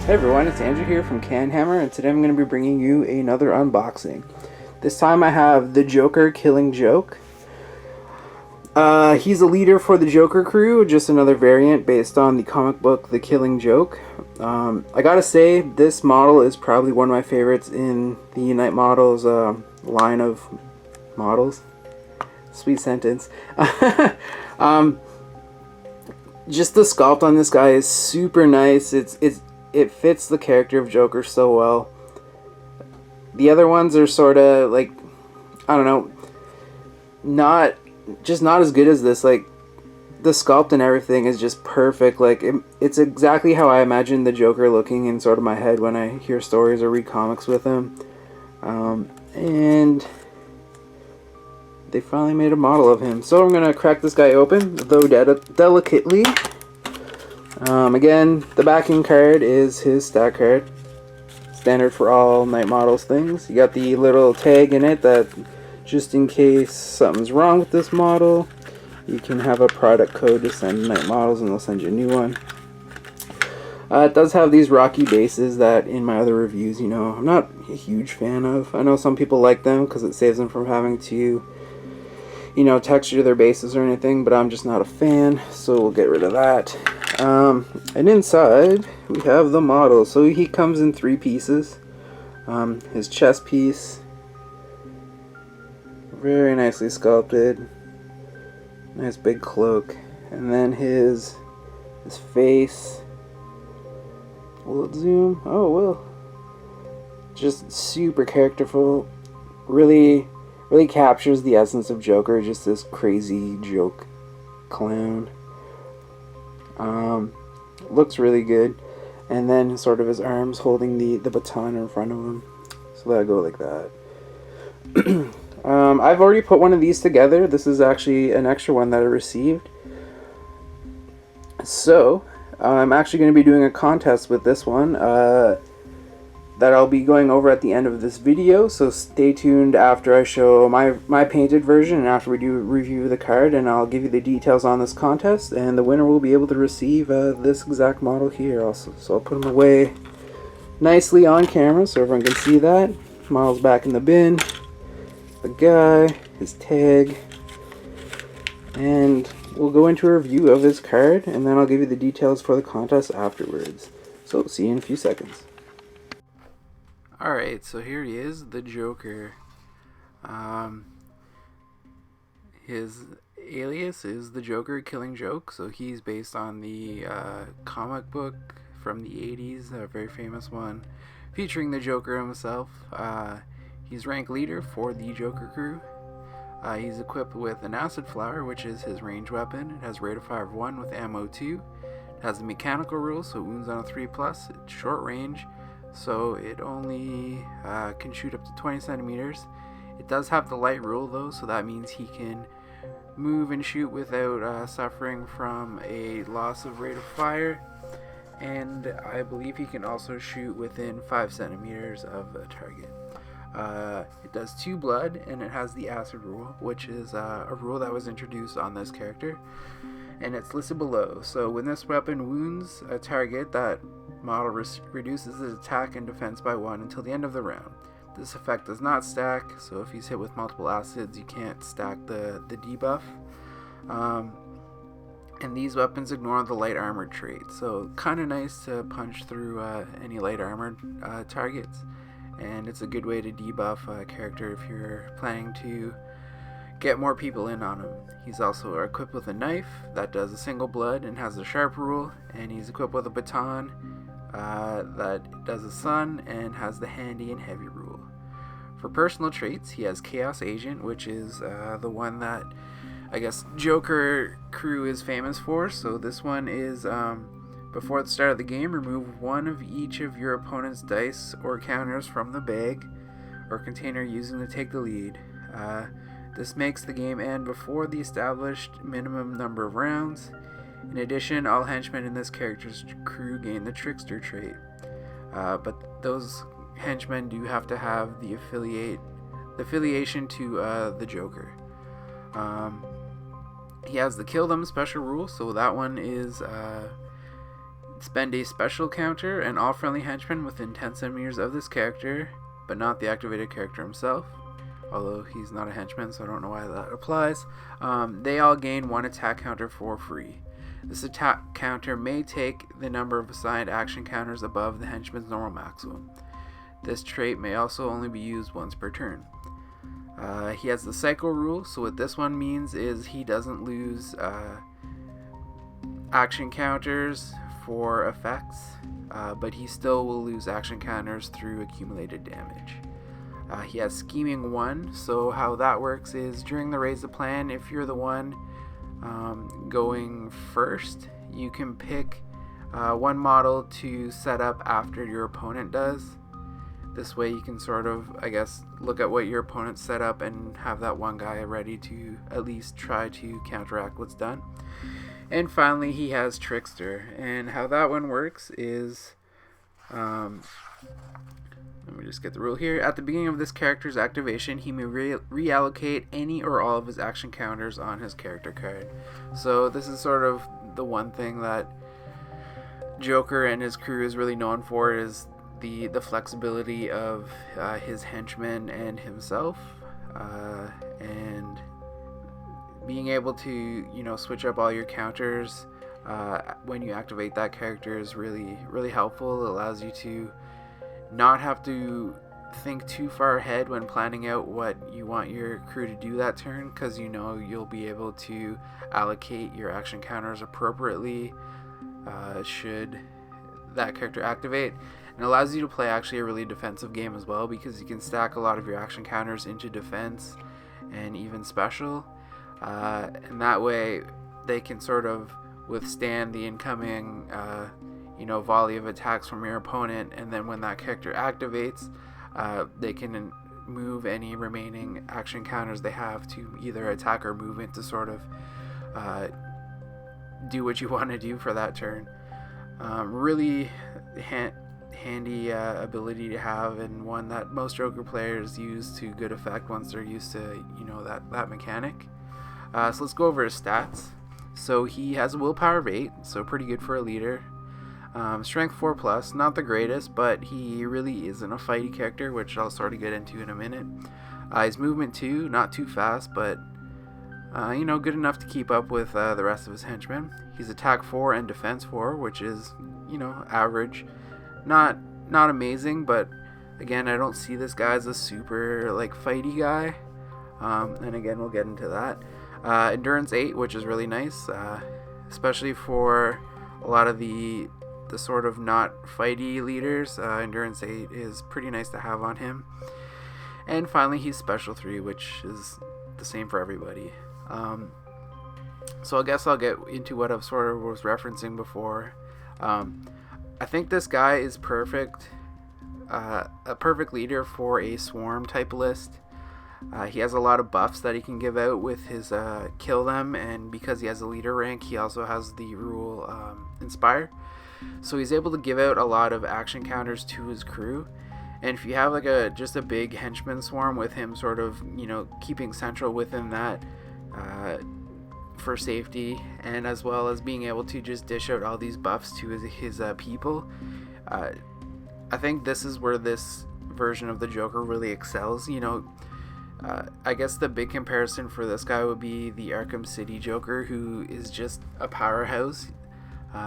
Hey everyone, it's Andrew here from CanHammer, and today I'm going to be bringing you another unboxing. This time I have the Joker Killing Joke. He's a leader for the Joker crew, just another variant based on the comic book The Killing Joke. I gotta say, this model is probably one of my favorites in the Unite Models line of models. Sweet sentence. Just the sculpt on this guy is super nice. It fits the character of Joker so well. The other ones are sort of like, I don't know, not as good as this. Like, the sculpt and everything is just perfect. Like, it's exactly how I imagine the Joker looking in sort of my head when I hear stories or read comics with him. And they finally made a model of him. So I'm gonna crack this guy open, though delicately. Again, the backing card is his stat card. Standard for all Night Models things. You got the little tag in it that, just in case something's wrong with this model, you can have a product code to send Night Models and they'll send you a new one. It does have these rocky bases that in my other reviews, I'm not a huge fan of. I know some people like them because it saves them from having to, texture their bases or anything, but I'm just not a fan, so we'll get rid of that. And inside we have the model. So he comes in 3 pieces. His chest piece, very nicely sculpted, nice big cloak, and then his face. Will it zoom? Oh, it will. Just super characterful. Really captures the essence of Joker, just this crazy joke clown. Looks really good. And then sort of his arms holding the baton in front of him. So that'll go like that. I've already put one of these together. This is actually an extra one that I received. So, I'm actually going to be doing a contest with this one. That I'll be going over at the end of this video, so stay tuned after I show my painted version and after we do review the card, and I'll give you the details on this contest, and the winner will be able to receive this exact model here also. So I'll put them away nicely on camera so everyone can see that. Model's back in the bin, the guy, his tag, and we'll go into a review of his card, and then I'll give you the details for the contest afterwards. So see you in a few seconds. Alright, so here he is, the Joker. His alias is the Joker Killing Joke, so he's based on the comic book from the 80s, a very famous one, featuring the Joker himself. He's rank leader for the Joker crew. He's equipped with an acid flower, which is his range weapon. It has rate of fire of 1 with ammo 2. It has the mechanical rule, so wounds on a 3+. It's short range, so it only can shoot up to 20 centimeters. It does have the light rule though, so that means he can move and shoot without suffering from a loss of rate of fire, and I believe he can also shoot within 5 centimeters of a target. It does 2 blood, and it has the acid rule, which is a rule that was introduced on this character, and it's listed below. So when this weapon wounds a target, that model reduces its attack and defense by 1 until the end of the round. This effect does not stack, so if he's hit with multiple acids, you can't stack the debuff. And these weapons ignore the light armored trait, so kind of nice to punch through any light armored targets, and it's a good way to debuff a character if you're planning to get more people in on him. He's also equipped with a knife that does a single blood and has a sharp rule, and he's equipped with a baton that does a sun and has the handy and heavy rule. For personal traits, he has Chaos Agent, which is the one that I guess Joker crew is famous for. So this one is before the start of the game, remove 1 of each of your opponent's dice or counters from the bag or container using to take the lead. This makes the game end before the established minimum number of rounds. In addition, all henchmen in this character's crew gain the Trickster trait, but those henchmen do have to have the affiliation to the Joker. He has the Kill Them special rule, so that one is Spend a special counter, and all friendly henchmen within 10 centimeters of this character, but not the activated character himself, although he's not a henchman, so I don't know why that applies. They all gain 1 attack counter for free. This attack counter may take the number of assigned action counters above the henchman's normal maximum. This trait may also only be used once per turn. He has the cycle rule, so what this one means is he doesn't lose action counters for effects, but he still will lose action counters through accumulated damage. He has Scheming 1, so how that works is during the raise the plan, if you're the one going first, you can pick one model to set up after your opponent does. This way you can sort of, I guess, look at what your opponent set up and have that one guy ready to at least try to counteract what's done. And finally, he has Trickster, and how that one works is, let me just get the rule here. At the beginning of this character's activation, he may reallocate any or all of his action counters on his character card. So this is sort of the one thing that Joker and his crew is really known for, is the flexibility of his henchmen and himself, and being able to, switch up all your counters when you activate that character is really helpful. It allows you to not have to think too far ahead when planning out what you want your crew to do that turn, because you'll be able to allocate your action counters appropriately should that character activate. And it allows you to play actually a really defensive game as well, because you can stack a lot of your action counters into defense and even special, and that way they can sort of withstand the incoming volley of attacks from your opponent, and then when that character activates, they can move any remaining action counters they have to either attack or movement to sort of do what you want to do for that turn. Really handy ability to have, and one that most Joker players use to good effect once they're used to that mechanic. So let's go over his stats. So he has a willpower of 8, so pretty good for a leader. Strength 4+, not the greatest, but he really isn't a fighty character, which I'll sort of get into in a minute. His movement 2, not too fast, but good enough to keep up with the rest of his henchmen. He's attack 4 and defense 4, which is average. Not amazing, but again, I don't see this guy as a super fighty guy. And again, we'll get into that. Endurance 8, which is really nice, especially for a lot of the sort of not fighty leaders. Endurance 8 is pretty nice to have on him. And finally, he's special 3, which is the same for everybody. So I guess I'll get into what I sort of was referencing before. I think this guy is perfect, a perfect leader for a swarm type list. He has a lot of buffs that he can give out with his kill them, and because he has a leader rank, he also has the rule inspire. So he's able to give out a lot of action counters to his crew. And if you have just a big henchman swarm with him sort of keeping central within that for safety, and as well as being able to just dish out all these buffs to his people, I think this is where this version of the Joker really excels. I guess the big comparison for this guy would be the Arkham City Joker, who is just a powerhouse.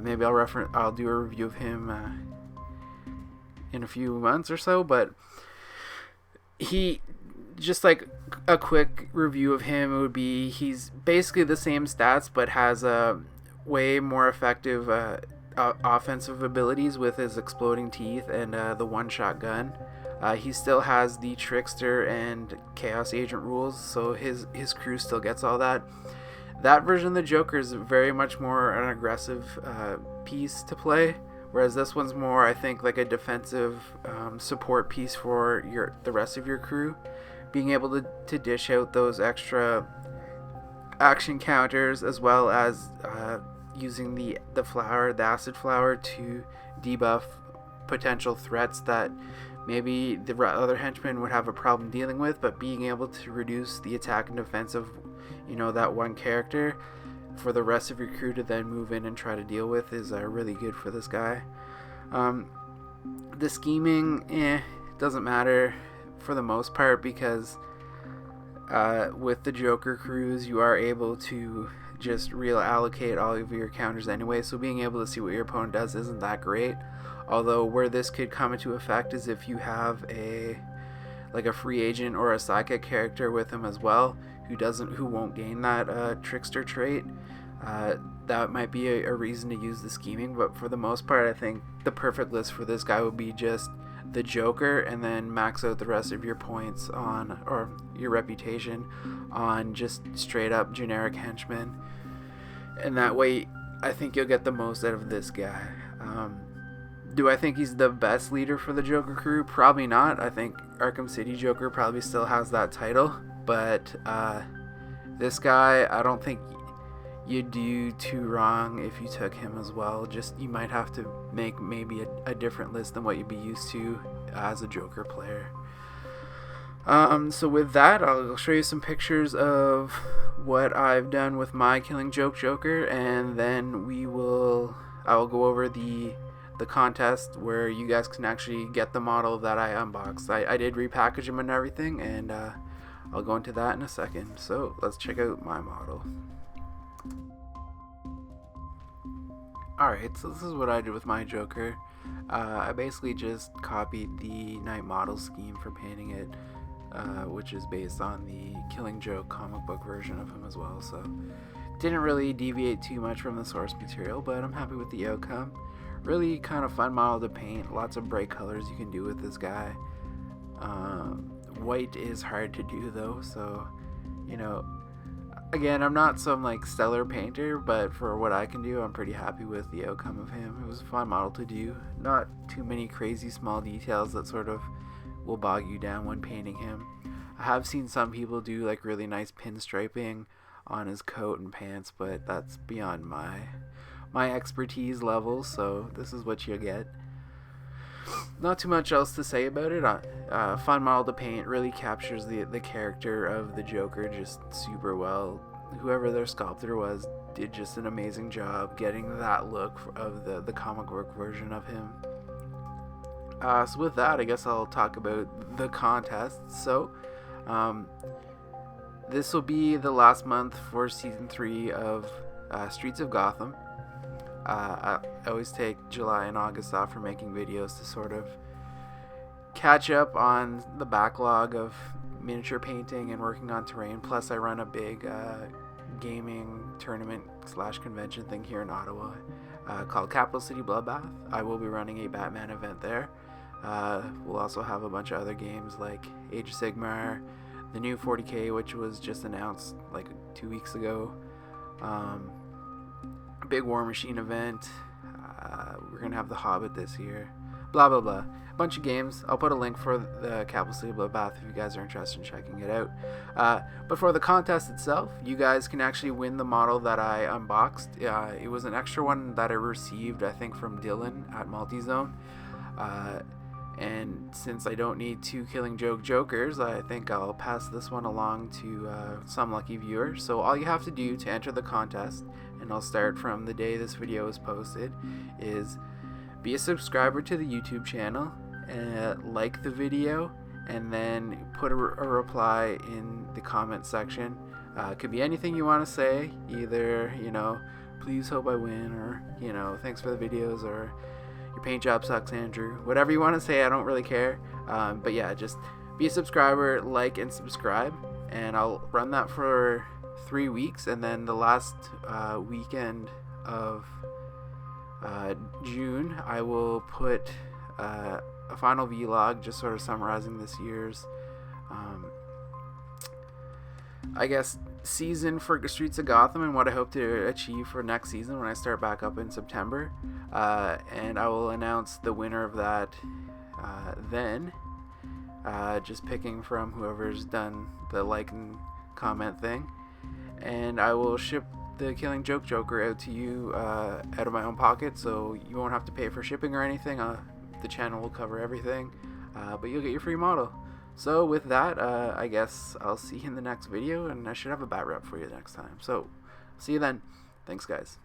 Maybe I'll do a review of him in a few months or so, but he, just a quick review of him would be, he's basically the same stats but has a way more effective offensive abilities with his exploding teeth and the one-shot gun. He still has the Trickster and Chaos Agent rules, so his crew still gets all that. That version of the Joker is very much more an aggressive piece to play, whereas this one's more, I think, like a defensive support piece for the rest of your crew. Being able to dish out those extra action counters, as well as using the acid flower to debuff potential threats that maybe the other henchmen would have a problem dealing with, but being able to reduce the attack and defense of that one character, for the rest of your crew to then move in and try to deal with is really good for this guy. The scheming, doesn't matter for the most part, because with the Joker crews you are able to just reallocate all of your counters anyway, so being able to see what your opponent does isn't that great. Although where this could come into effect is if you have a free agent or a psychic character with him as well, who won't gain that trickster trait. That might be a reason to use the scheming, but for the most part I think the perfect list for this guy would be just the Joker, and then max out the rest of your points on, or your reputation on, just straight up generic henchmen, and that way I think you'll get the most out of this guy. Do I think he's the best leader for the Joker crew? Probably not. I think Arkham City Joker probably still has that title, but this guy, I don't think you'd do too wrong if you took him as well. Just, you might have to make maybe a different list than what you'd be used to as a Joker player. So with that, I'll show you some pictures of what I've done with my Killing Joke Joker, and then I will go over the contest where you guys can actually get the model that I unboxed. I did repackage him and everything, and I'll go into that in a second. So let's check out my model. Alright, so this is what I did with my Joker. I basically just copied the Night Model scheme for painting it, which is based on the Killing Joke comic book version of him as well, so didn't really deviate too much from the source material, but I'm happy with the outcome. Really kind of fun model to paint, lots of bright colors you can do with this guy. White is hard to do though, so, you know, again, I'm not some stellar painter, but for what I can do, I'm pretty happy with the outcome of him. It was a fun model to do. Not too many crazy small details that sort of will bog you down when painting him. I have seen some people do really nice pinstriping on his coat and pants, but that's beyond my expertise level, so this is what you get. Not too much else to say about it. Fun model to paint, really captures the character of the Joker just super well. Whoever their sculptor was did just an amazing job getting that look of the comic book version of him. So with that, I guess I'll talk about the contest. So this will be the last month for season 3 of Streets of Gotham. I always take July and August off for making videos to sort of catch up on the backlog of miniature painting and working on terrain. Plus I run a big gaming tournament / convention thing here in Ottawa called Capital City Bloodbath. I will be running a Batman event there. We'll also have a bunch of other games like Age of Sigmar, the new 40K, which was just announced 2 weeks ago. Big War Machine event. We're gonna have The Hobbit this year. Blah blah blah. A bunch of games. I'll put a link for the Capital City Bloodbath if you guys are interested in checking it out. But for the contest itself, you guys can actually win the model that I unboxed. It was an extra one that I received, I think, from Dylan at Multizone. And since I don't need 2 Killing Joke Jokers, I think I'll pass this one along to some lucky viewer. So all you have to do to enter the contest, and I'll start from the day this video is posted, is be a subscriber to the YouTube channel, like the video, and then put a reply in the comment section. It could be anything you want to say, either, please hope I win, or, thanks for the videos, or your paint job sucks, Andrew. Whatever you want to say, I don't really care. But yeah, just be a subscriber, like and subscribe, and I'll run that for 3 weeks, and then the last weekend of June I will put a final vlog just sort of summarizing this year's I guess season for Streets of Gotham and what I hope to achieve for next season when I start back up in September, and I will announce the winner of that then, just picking from whoever's done the like and comment thing, and I will ship the Killing Joke Joker out to you out of my own pocket, so you won't have to pay for shipping or anything. The channel will cover everything, but you'll get your free model. So with that, I guess I'll see you in the next video, and I should have a bat rep for you next time. So See you then. Thanks, guys.